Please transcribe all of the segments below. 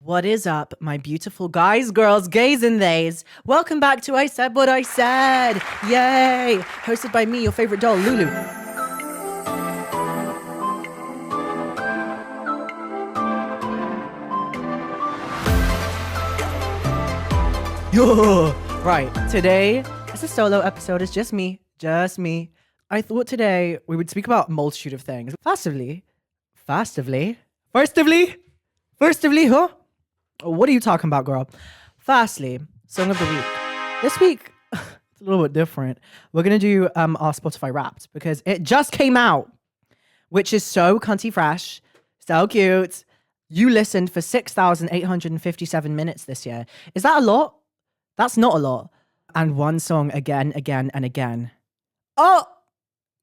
What is up, my beautiful guys, girls, gays, and theys? Welcome back to I Said What I Said. Yay! Hosted by me, your favorite doll, Loulou. Yo! Right, today it's a solo episode. It's just me. I thought today we would speak about a multitude of things. Firstively, huh? What are you talking about, girl? Firstly, song of the week. This week, it's a little bit different. We're going to do our Spotify Wrapped because it just came out, which is so cunty fresh, so cute. You listened for 6,857 minutes this year. Is that a lot? That's not a lot. And one song again, and again. Oh,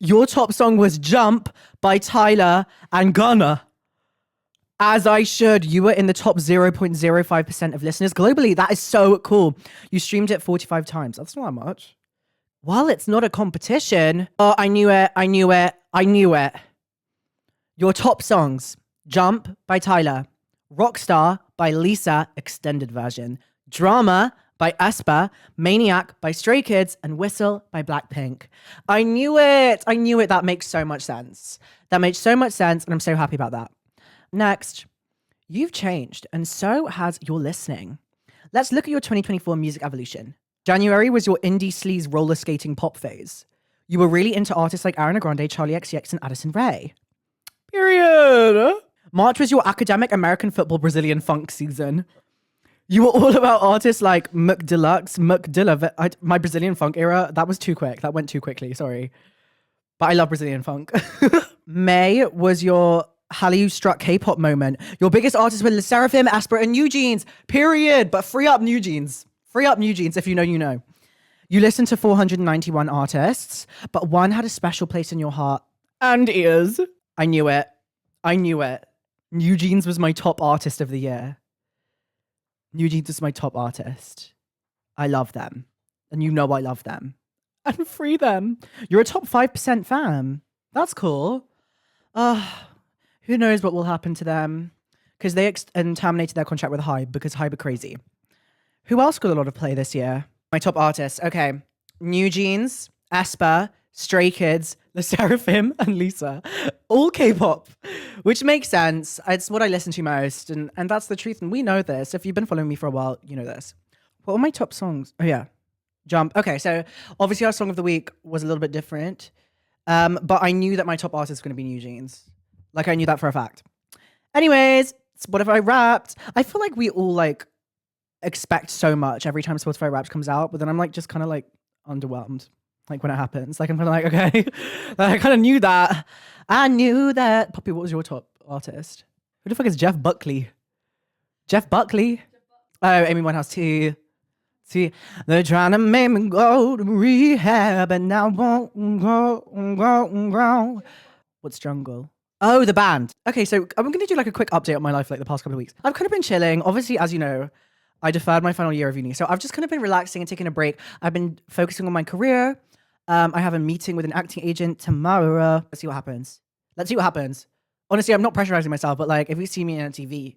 your top song was Jump by Tyler and Gunna. As I should. You were in the top 0.05% of listeners globally. That is so cool. You streamed it 45 times. That's not much. Well, it's not a competition. Oh, I knew it. Your top songs: Jump by Tyler, Rockstar by Lisa, extended version, Drama by aespa, Maniac by Stray Kids, and Whistle by Blackpink. I knew it. That makes so much sense. And I'm so happy about that. Next, you've changed, and so has your listening. Let's look at your 2024 music evolution. January was your indie sleaze roller skating pop phase. You were really into artists like Ariana Grande, Charlie XCX, and Addison Rae. Period. March was your academic American football Brazilian funk season. You were all about artists like McDilla. My Brazilian funk era, that was too quick. That went too quickly, sorry. But I love Brazilian funk. May was your Hallyu struck K-pop moment. Your biggest artists were Le Sserafim, aespa, and New Jeans. Period. But free up New Jeans. If you know, you know. You listened to 491 artists, but one had a special place in your heart and ears. I knew it. New Jeans was my top artist of the year. New Jeans is my top artist. I love them. And you know I love them. And free them. You're a top 5% fan. That's cool. Who knows what will happen to them? Because they terminated their contract with Hybe because Hybe are crazy. Who else got a lot of play this year? My top artists. Okay. New Jeans, aespa, Stray Kids, Le Sserafim, and Lisa. All K-pop. Which makes sense. It's what I listen to most. And that's the truth. And we know this. If you've been following me for a while, you know this. What were my top songs? Oh, yeah. Jump. Okay. So obviously our song of the week was a little bit different. But I knew that my top artist was going to be New Jeans. Like, I knew that for a fact. Anyways, Spotify Wrapped. I feel like we all, expect so much every time Spotify Wrapped comes out, but then I'm, just kind of, underwhelmed, when it happens. I'm kind of okay. I kind of knew that. I knew that. Poppy, what was your top artist? Who the fuck is Jeff Buckley? Oh, Amy Winehouse, too. See, they're trying to make me go to rehab, and I won't go. What's Jungle? Oh, the band. Okay, so I'm going to do a quick update on my life the past couple of weeks. I've kind of been chilling. Obviously, as you know, I deferred my final year of uni. So I've just kind of been relaxing and taking a break. I've been focusing on my career. I have a meeting with an acting agent tomorrow. Let's see what happens. Honestly, I'm not pressurizing myself, but if you see me on TV,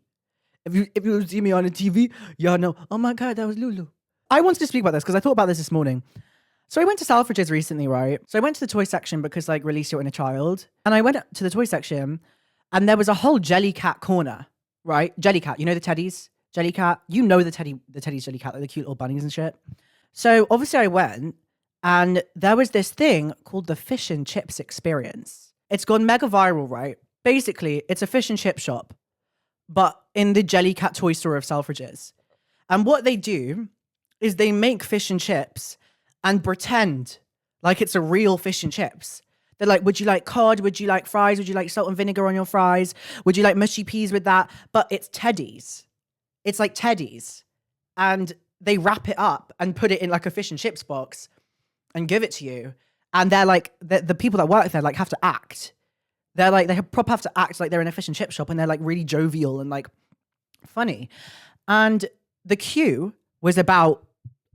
if you see me on a TV, y'all know, oh my God, that was Loulou. I wanted to speak about this because I thought about this morning. So I went to Selfridges recently, right? So I went to the toy section because release your inner child. And I went to the toy section and there was a whole Jellycat corner, right? Jellycat, you know the teddies? Jellycat, you know the teddies Jellycat, the cute little bunnies and shit. So obviously I went and there was this thing called the fish and chips experience. It's gone mega viral, right? Basically, it's a fish and chip shop, but in the Jellycat toy store of Selfridges. And what they do is they make fish and chips and pretend like it's a real fish and chips. They're like, would you like cod? Would you like fries? Would you like salt and vinegar on your fries? Would you like mushy peas with that? But it's teddies. It's like teddies. And they wrap it up and put it in a fish and chips box and give it to you. And they're the people that work there have to act. They're they proper have to act like they're in a fish and chip shop, and they're really jovial and funny. And the queue was about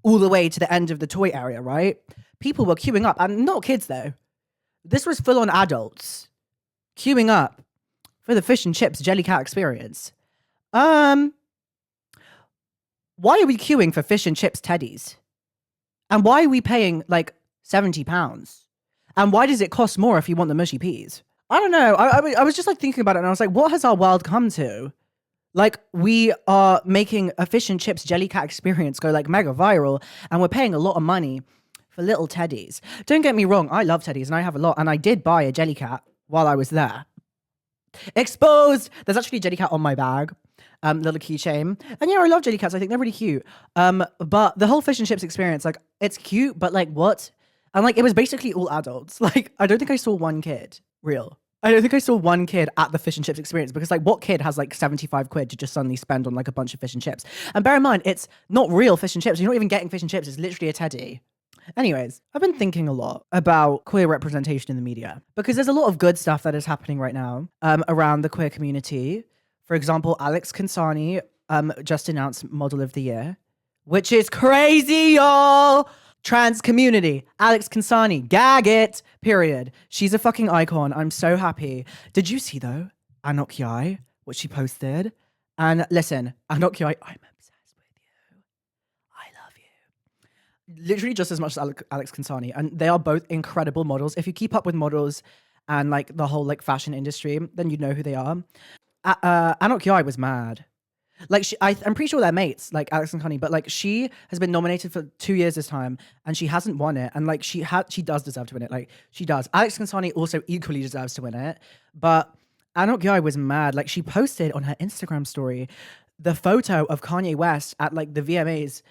all the way to the end of the toy area, right? People were queuing up, and not kids though. This was full on adults queuing up for the fish and chips Jellycat experience. Why are we queuing for fish and chips teddies? And why are we paying like £70? And why does it cost more if you want the mushy peas? I don't know. I was just like thinking about it and I was like, what has our world come to? Like, we are making a fish and chips jelly cat experience go like mega viral, and we're paying a lot of money for little teddies. Don't get me wrong, I love teddies and I have a lot, and I did buy a jelly cat while I was there. Exposed! There's actually a jelly cat on my bag, little keychain. And yeah, I love jelly cats. I think they're really cute. But the whole fish and chips experience, like, it's cute, but like, what? And like, it was basically all adults. Like, I don't think I saw one kid. Real. I don't think I saw one kid at the fish and chips experience, because like, what kid has like 75 quid to just suddenly spend on like a bunch of fish and chips? And bear in mind, it's not real fish and chips. You're not even getting fish and chips. It's literally a teddy. Anyways, I've been thinking a lot about queer representation in the media, because there's a lot of good stuff that is happening right now around the queer community. For example, Alex Kansani just announced Model of the Year, which is crazy, y'all. Trans community, Alex Kansani, gag it, period. She's a fucking icon. I'm so happy. Did you see though, Anok Yai, what she posted? And listen, Anok Yai, I'm obsessed with you. I love you. Literally just as much as Alex Kansani. And they are both incredible models. If you keep up with models and like the whole like fashion industry, then you know who they are. Anok Yai was mad. Like, I'm pretty sure they're mates, like Alex and Connie, but like, she has been nominated for 2 years this time and she hasn't won it. And like, she does deserve to win it. Like, she does. Alex Kansani also equally deserves to win it. But Anok Yai was mad. Like, she posted on her Instagram story the photo of Kanye West at like the VMAs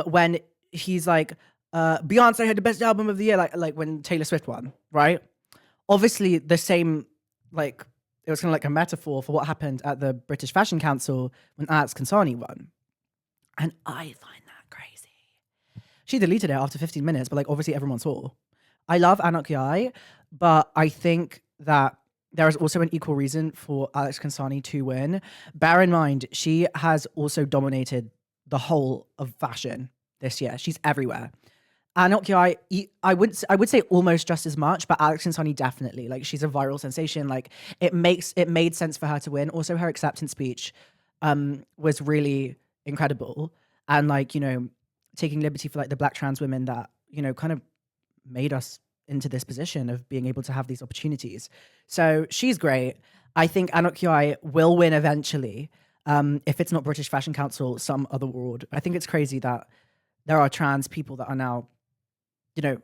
when he's like, Beyonce had the best album of the year, like when Taylor Swift won, right? Obviously, the same, like, it was kind of like a metaphor for what happened at the British Fashion Council when Alex Kansani won. And I find that crazy. She deleted it after 15 minutes, but like, obviously everyone saw. I love Anok Yai, but I think that there is also an equal reason for Alex Kansani to win. Bear in mind, she has also dominated the whole of fashion this year. She's everywhere. Anok Yai, I would say almost just as much, but Alex Kansani definitely. Like, she's a viral sensation. Like, it made sense for her to win. Also, her acceptance speech was really incredible, and like, you know, taking liberty for like the Black trans women that, you know, kind of made us into this position of being able to have these opportunities. So she's great. I think Anok Yai will win eventually. If it's not British Fashion Council, some other award. I think it's crazy that there are trans people that are now, you know,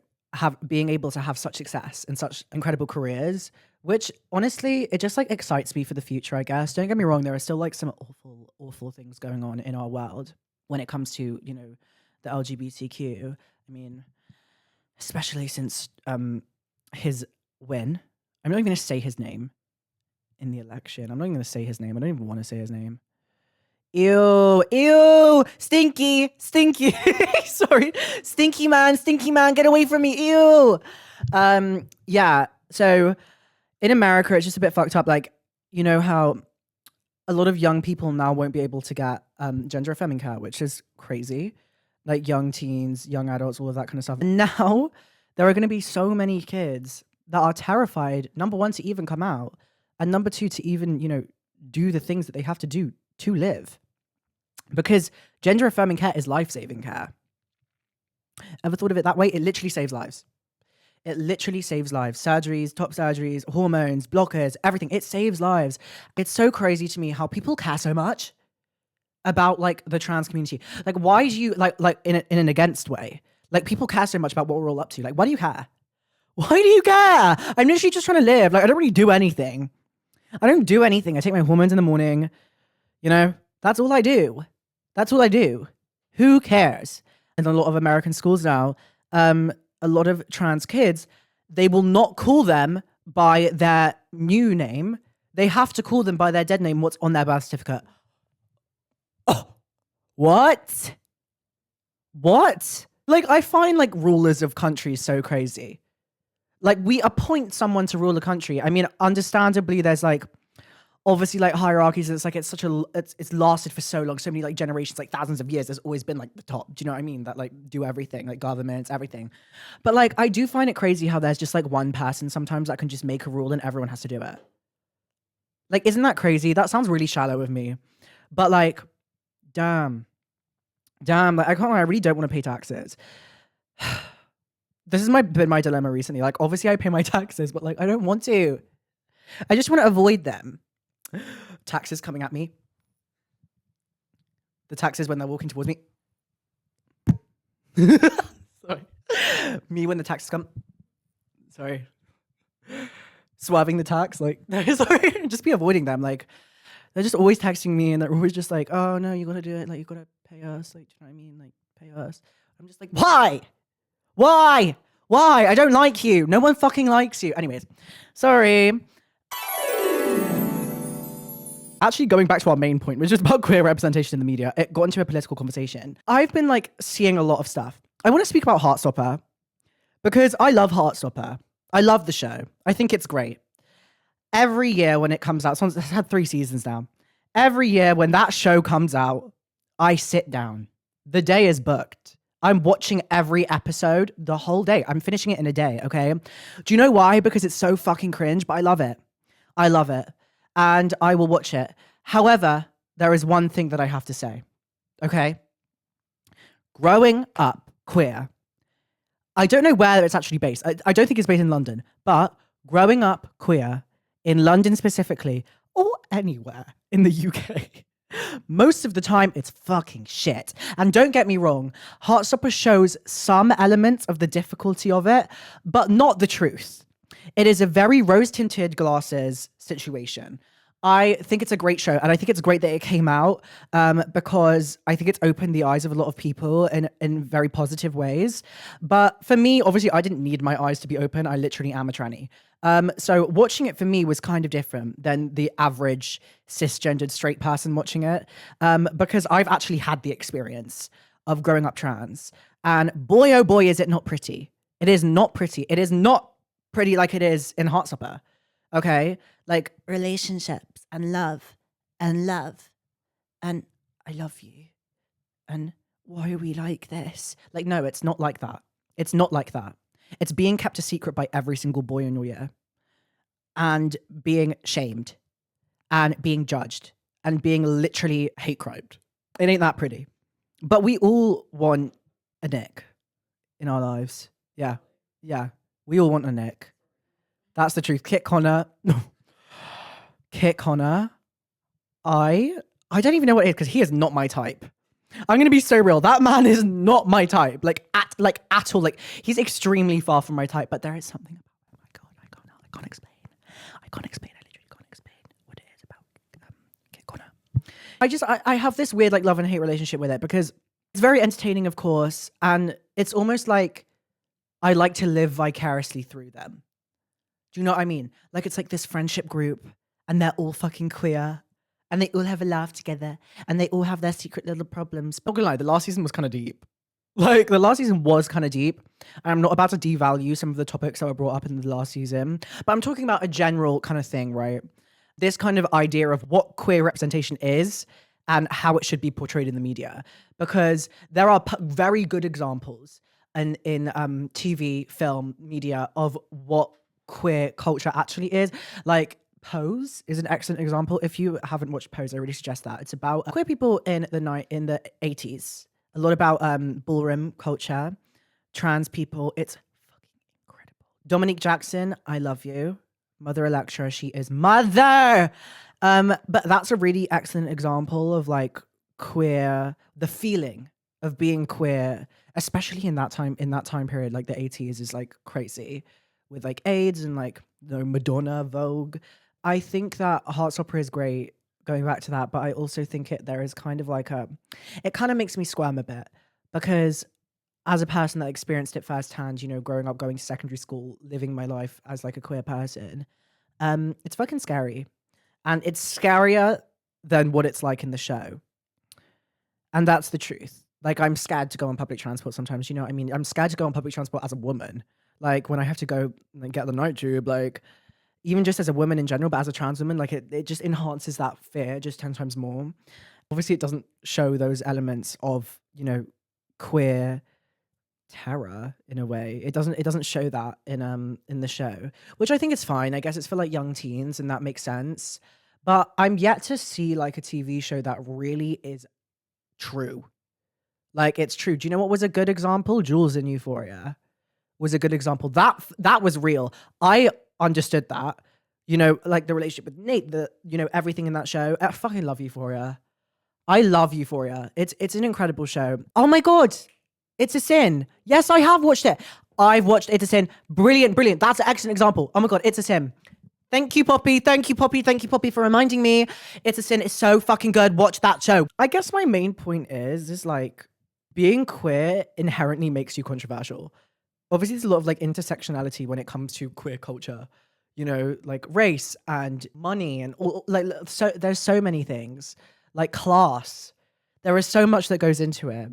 being able to have such success and such incredible careers, which honestly, it just like excites me for the future, I guess. Don't get me wrong, there are still like some awful things going on in our world when it comes to, you know, the LGBTQ. I mean, especially since his win. I'm not even going to say his name in the election. I'm not even going to say his name. I don't even want to say his name. Ew, stinky, sorry, stinky man, get away from me, ew. Yeah, so in America, it's just a bit fucked up. Like, you know how a lot of young people now won't be able to get gender affirming care, which is crazy. Like, young teens, young adults, all of that kind of stuff. And now there are going to be so many kids that are terrified, number one, to even come out, and number two, to even, you know, do the things that they have to do to live. Because gender affirming care is life-saving care. Ever thought of it that way? It literally saves lives. It literally saves lives. Surgeries, top surgeries, hormones, blockers, everything. It saves lives. It's so crazy to me how people care so much about like the trans community. Like, why do you like in an against way? Like, people care so much about what we're all up to. Like, why do you care? Why do you care? I'm literally just trying to live. Like, I don't really do anything. I don't do anything. I take my hormones in the morning. You know, that's all I do. That's all I do. Who cares? In a lot of American schools now, a lot of trans kids, they will not call them by their new name. They have to call them by their dead name, what's on their birth certificate. Oh, what? What? Like, I find like rulers of countries so crazy. Like, we appoint someone to rule a country. I mean, understandably, there's like, obviously like hierarchies. It's like, it's lasted for so long, so many like generations, like thousands of years. There's always been like the top. Do you know what I mean? That like do everything, like governments, everything. But like, I do find it crazy how there's just like one person sometimes that can just make a rule and everyone has to do it. Like, isn't that crazy? That sounds really shallow of me, but like, damn. Damn, like I can't lie, I really don't want to pay taxes. This has been my dilemma recently. Like, obviously, I pay my taxes, but like, I don't want to. I just want to avoid them. Taxes coming at me. The taxes when they're walking towards me. Sorry. Me when the taxes come. Sorry. Swerving the tax. Like, no, sorry. Just be avoiding them. Like, they're just always texting me and they're always just like, oh, no, you got to do it. Like, you got to pay us. Like, do you know what I mean? Like, pay us. I'm just like, why? Why? Why? I don't like you. No one fucking likes you. Anyways, sorry. Actually, going back to our main point, which is about queer representation in the media, it got into a political conversation. I've been like seeing a lot of stuff. I want to speak about Heartstopper because I love Heartstopper. I love the show. I think it's great. Every year when it comes out, it's had 3 seasons now. Every year when that show comes out, I sit down. The day is booked. I'm watching every episode the whole day. I'm finishing it in a day, okay? Do you know why? Because it's so fucking cringe, but I love it. I love it. And I will watch it. However, there is one thing that I have to say, okay? Growing up queer, I don't know where it's actually based. I don't think it's based in London, but growing up queer in London specifically, or anywhere in the UK, most of the time it's fucking shit. And don't get me wrong, Heartstopper shows some elements of the difficulty of it, but not the truth. It is a very rose-tinted glasses situation. I think it's a great show, and I think it's great that it came out because I think it's opened the eyes of a lot of people in very positive ways. But for me, obviously, I didn't need my eyes to be open. I literally am a tranny. So watching it for me was kind of different than the average cisgendered straight person watching it because I've actually had the experience of growing up trans. And boy, oh boy, is it not pretty. It is not pretty. It is not pretty like it is in Heartstopper. Okay? Like relationships and love and I love you. And why are we like this? Like, no, it's not like that. It's not like that. It's being kept a secret by every single boy in your year and being shamed and being judged and being literally hate crimed. It ain't that pretty. But we all want a Nick in our lives. Yeah. Yeah. We all want a Nick. That's the truth. Kit Connor. Kit Connor. I don't even know what it is because he is not my type. I'm gonna be so real. That man is not my type. Like at all. Like he's extremely far from my type. But there is something about. Oh my god! I can't explain. I literally can't explain what it is about Kit Connor. I have this weird like love and hate relationship with it because it's very entertaining, of course, and it's almost like I like to live vicariously through them. Do you know what I mean? Like it's like this friendship group, and they're all fucking queer. And they all have a laugh together. And they all have their secret little problems. Not gonna lie, the last season was kind of deep. Like, the last season was kind of deep. I'm not about to devalue some of the topics that were brought up in the last season. But I'm talking about a general kind of thing, right? This kind of idea of what queer representation is and how it should be portrayed in the media. Because there are very good examples in TV, film, media of what queer culture actually is. Like, Pose is an excellent example. If you haven't watched Pose, I really suggest that. It's about queer people in the 80s. A lot about ballroom culture, trans people. It's fucking incredible. Dominique Jackson, I love you. Mother Electra, she is mother. But that's a really excellent example of like queer, the feeling of being queer, especially in that time period, like the 80s is like crazy with like AIDS and like Madonna, Vogue. I think that Heartstopper is great, going back to that, but I also think there is kind of like it kind of makes me squirm a bit because as a person that experienced it firsthand, growing up, going to secondary school, living my life as like a queer person, it's fucking scary. And it's scarier than what it's like in the show. And that's the truth. Like, I'm scared to go on public transport sometimes, you know what I mean? I'm scared to go on public transport as a woman. Like, when I have to go and get the night tube, like, even just as a woman in general, but as a trans woman, like it just enhances that fear just 10 times more. Obviously, it doesn't show those elements of, queer terror in a way. It doesn't show that in the show, which I think is fine. I guess it's for like young teens and that makes sense. But I'm yet to see like a TV show that really is true. Like, it's true. Do you know what was a good example? Jules in Euphoria was a good example. That was real. I understood that. You know, like the relationship with Nate, everything in that show. I fucking love Euphoria. I love Euphoria. It's an incredible show. Oh my god, It's a Sin. Yes, I have watched it. I've watched It's a Sin. Brilliant, brilliant. That's an excellent example. Oh my god, It's a Sin. Thank you, Poppy. Thank you, Poppy. Thank you, Poppy, for reminding me. It's a Sin. It's so fucking good. Watch that show. I guess my main point is like being queer inherently makes you controversial. Obviously, there's a lot of like intersectionality when it comes to queer culture. You know, like race and money and all, like so. There's so many things like class. There is so much that goes into it,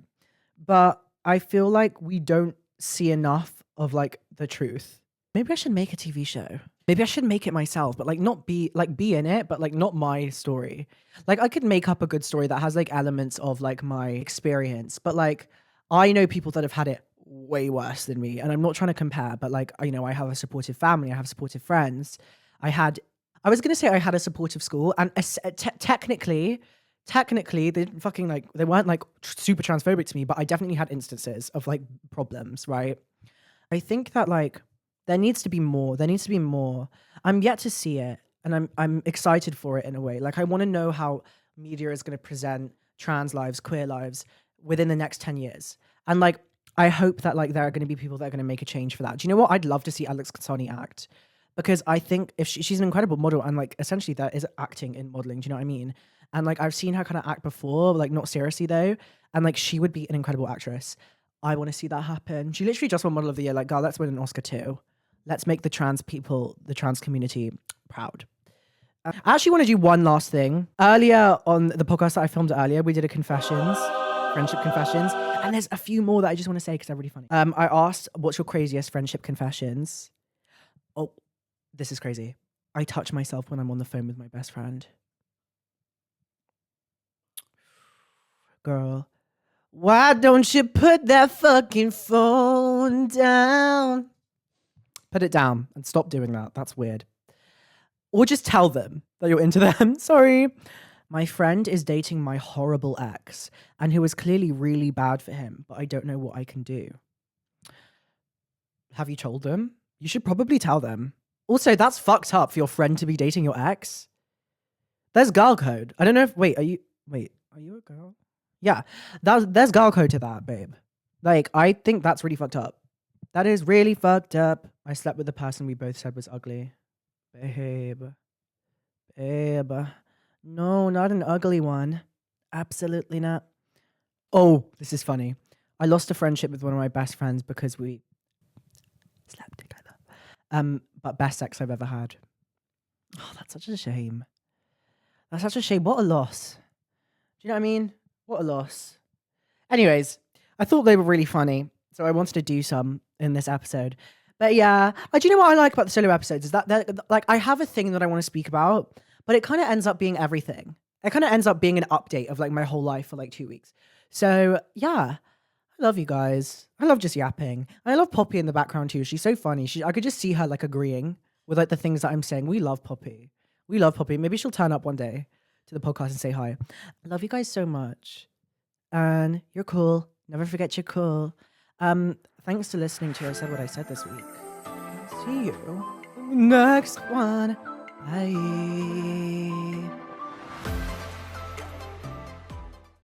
but I feel like we don't see enough of like the truth. Maybe I should make a TV show. Maybe I should make it myself, but like not be in it, but like not my story. Like I could make up a good story that has like elements of like my experience, but like I know people that have had it way worse than me, and I'm not trying to compare, but like I have a supportive family, I have supportive friends. I was gonna say I had a supportive school, and technically, they didn't fucking like they weren't like super transphobic to me, but I definitely had instances of like problems, right? I think that like there needs to be more. There needs to be more. I'm yet to see it, and I'm excited for it in a way. Like I want to know how media is going to present trans lives, queer lives within the next 10 years. And like I hope that like there are going to be people that are going to make a change for that. Do you know what? I'd love to see Alex Kasani act, because I think if she's an incredible model, and like essentially that is acting in modeling. Do you know what I mean? And like I've seen her kind of act before, like not seriously though, and like she would be an incredible actress. I want to see that happen. She literally just won Model of the Year. Like, girl, let's win an Oscar too. Let's make the trans people, the trans community proud. I actually want to do one last thing. Earlier on the podcast that I filmed earlier, we did a confessions, friendship confessions. And there's a few more that I just want to say because they're really funny. I asked, what's your craziest friendship confessions? Oh, this is crazy. I touch myself when I'm on the phone with my best friend. Girl, why don't you put that fucking phone down? Put it down and stop doing that. That's weird. Or just tell them that you're into them. Sorry. My friend is dating my horrible ex, and who is clearly really bad for him, but I don't know what I can do. Have you told them? You should probably tell them. Also, that's fucked up for your friend to be dating your ex. There's girl code. I don't know if are you a girl? Yeah. There's girl code to that, babe. Like, I think that's really fucked up. That is really fucked up. I slept with the person we both said was ugly. Babe. No, not an ugly one. Absolutely not. Oh, this is funny. I lost a friendship with one of my best friends because we slept together. But best sex I've ever had. Oh, that's such a shame. That's such a shame. What a loss. Do you know what I mean? What a loss. Anyways, I thought they were really funny, so I wanted to do some in this episode. But yeah, do you know what I like about the solo episodes is that like I have a thing that I want to speak about, but it kind of ends up being everything. It kind of ends up being an update of like my whole life for like 2 weeks. So yeah, I love you guys. I love just yapping. I love Poppy in the background too. She's so funny. I could just see her like agreeing with like the things that I'm saying. We love Poppy. We love Poppy. Maybe she'll turn up one day to the podcast and say hi. I love you guys so much. And you're cool. Never forget you're cool. Thanks for listening to I Said What I Said this week. See you in the next one. Bye.